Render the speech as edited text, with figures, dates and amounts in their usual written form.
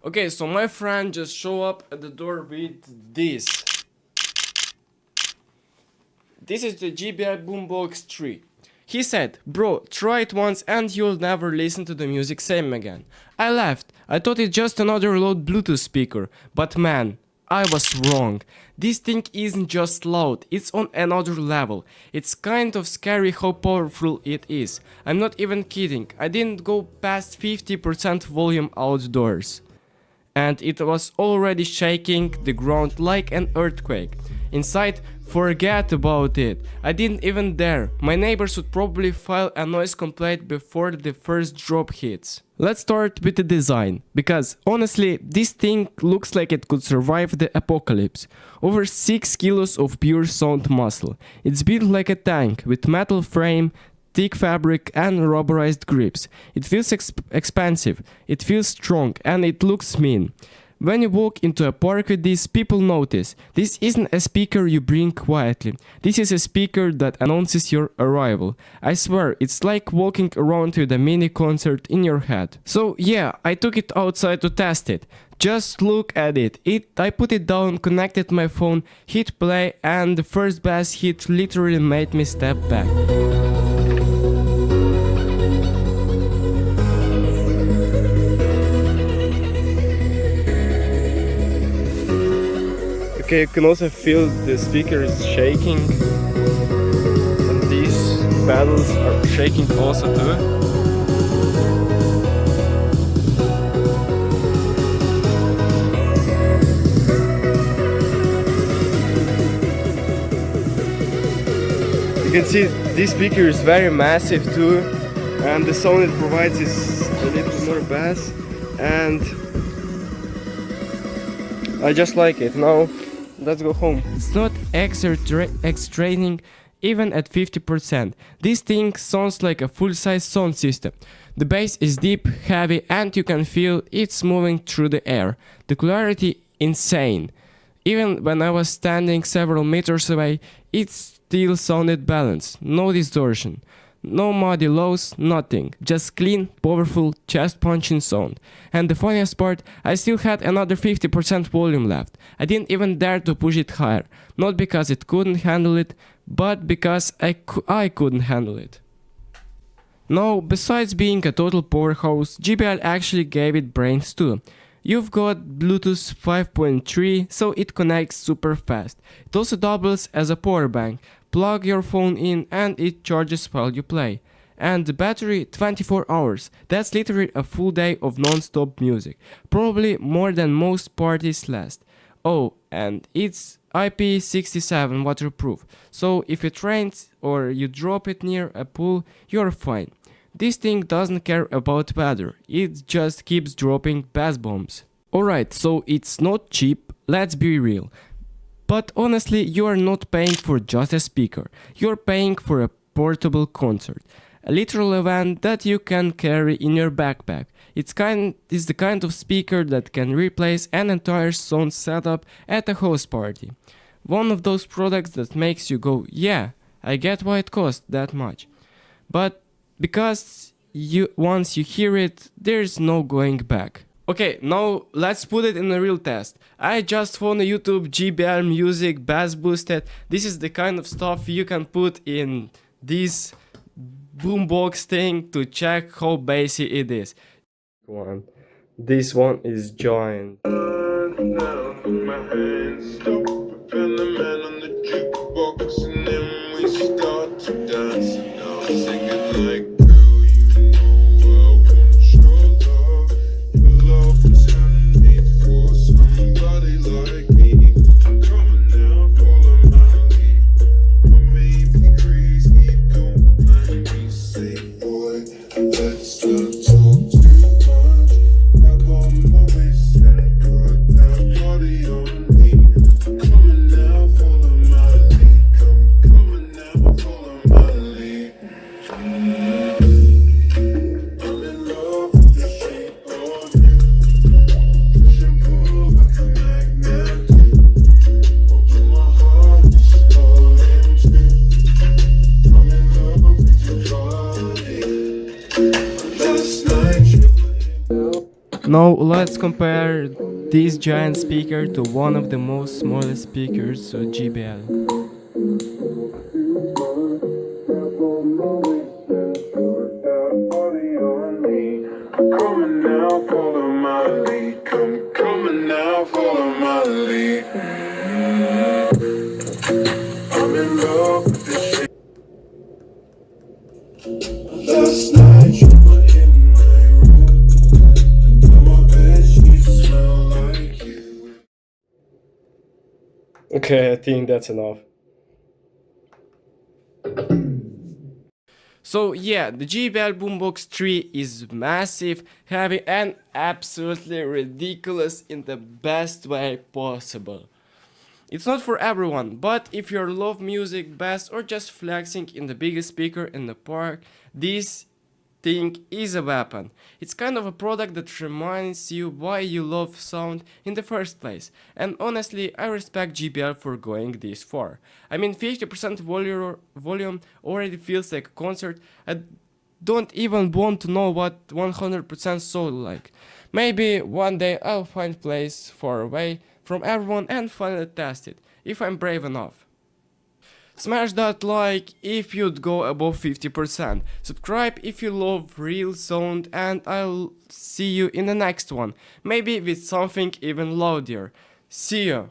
Okay, so my friend just show up at the door with this. This is the JBL Boombox 3. He said, bro, try it once and you'll never listen to the music same again. I laughed. I thought it's just another loud Bluetooth speaker. But man, I was wrong. This thing isn't just loud, it's on another level. It's kind of scary how powerful it is. I'm not even kidding. I didn't go past 50% volume outdoors. And it was already shaking the ground like an earthquake. Inside, forget about it. I didn't even dare. My neighbors would probably file a noise complaint before the first drop hits. Let's start with the design, because honestly, this thing looks like it could survive the apocalypse. Over 6 kilos of pure sound muscle. It's built like a tank, with metal frame, thick fabric and rubberized grips. It feels expansive, it feels strong, and it looks mean. When you walk into a park with this, people notice. This isn't a speaker you bring quietly. This is a speaker that announces your arrival. I swear, it's like walking around with a mini concert in your head. So yeah, I took it outside to test it. Just look at it. I put it down, connected my phone, hit play, and the first bass hit literally made me step back. Okay, you can also feel the speaker is shaking, and these pedals are shaking also too. You can see this speaker is very massive too, and the sound it provides is a little more bass, and I just like it. Now let's go home. It's not extra-training even at 50%. This thing sounds like a full-size sound system. The bass is deep, heavy, and you can feel it's moving through the air. The clarity insane. Even when I was standing several meters away, it still sounded balanced. No distortion. No muddy lows, nothing. Just clean, powerful, chest-punching sound. And the funniest part, I still had another 50% volume left. I didn't even dare to push it higher. Not because it couldn't handle it, but because I couldn't handle it. Now, besides being a total powerhouse, JBL actually gave it brains too. You've got Bluetooth 5.3, so it connects super fast. It also doubles as a power bank. Plug your phone in and it charges while you play. And the battery 24 hours. That's literally a full day of non-stop music. Probably more than most parties last. Oh, and it's IP67 waterproof. So if it rains or you drop it near a pool, you're fine. This thing doesn't care about weather. It just keeps dropping bass bombs. Alright, so it's not cheap, let's be real. But honestly, you are not paying for just a speaker. You're paying for a portable concert. A literal event that you can carry in your backpack. It's the kind of speaker that can replace an entire sound setup at a house party. One of those products that makes you go, yeah, I get why it costs that much. But because once you hear it, there's no going back. Okay, now let's put it in a real test. I just found a YouTube JBL Music Bass Boosted. This is the kind of stuff you can put in this boombox thing to check how bassy it is. This one is giant. Now let's compare this giant speaker to one of the most smallest speakers, so JBL. Coming now, follow my lead. Coming now, follow my lead. I'm in love with this shit. Last night you were in my room. Now my bed sheets smell like you. Okay, I think that's enough. So yeah, the JBL Boombox 3 is massive, heavy and absolutely ridiculous in the best way possible. It's not for everyone, but if you love music, bass or just flexing in the biggest speaker in the park, this thing is a weapon. It's kind of a product that reminds you why you love sound in the first place. And honestly, I respect JBL for going this far. I mean, 50% volume already feels like a concert. I don't even want to know what 100% sound like. Maybe one day I'll find place far away from everyone and finally test it, if I'm brave enough. Smash that like if you'd go above 50%. Subscribe if you love real sound, and I'll see you in the next one. Maybe with something even louder. See ya!